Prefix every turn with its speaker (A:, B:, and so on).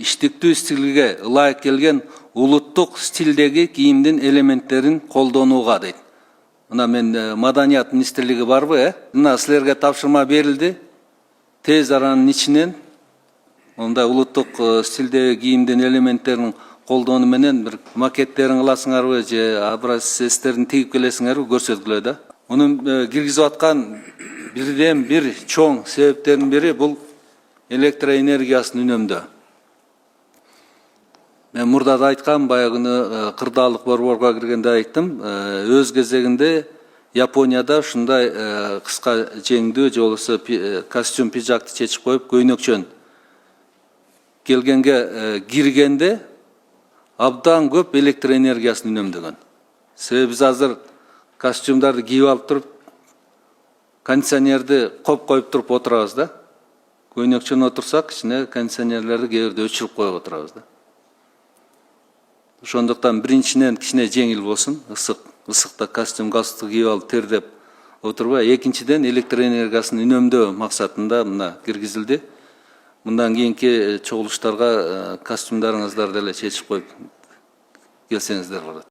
A: иштиктүү стилге ылайык келген улуттук стилдеги кийимдин элементтерин колдонууга дейт. Мына мен Маданият министрлиги барбы, мына силерге тапшырма берилди. Тез аранын ичинен мындай улуттук стилдеги кийимдин элементтерин колдонуу менен бир макеттерин кыласыңарбы же образцтерин тигип келесиңерби көрсөткүлө да. Мунун киргизип аткан бирден бир чоң себептердин бири бул электроэнергиясын үнөмдөө. Мен мурда да айткам, баягыны кырдаалдык борборго киргенде айттым. Өз кезегинде Японияда ушундай кыска жеңдүү же болбосо костюм пиджакты чечип коюп көйнөкчөн келгенге киргенде абдан көп электроэнергиясын үнөмдөгөн. Себеби биз азыр костюмдарды кийип алып туруп, кондиционерди коюп туруп отурабыз да. Көйнөкчөн отурсак, ичине кондиционерлерди кээ бирде өчүрүп коюп отурабыз да. Ошондуктан биринчиден кичине жеңил болсун, ысыкта костюм галстук кийип алып тердеп отурбай, экинчиден электроэнергиясын үнөмдөө максатында мына киргизилди. Мындан кийинки чогулуштарга костюмдарыңызды деле чечип коюп келсеңиздер болот.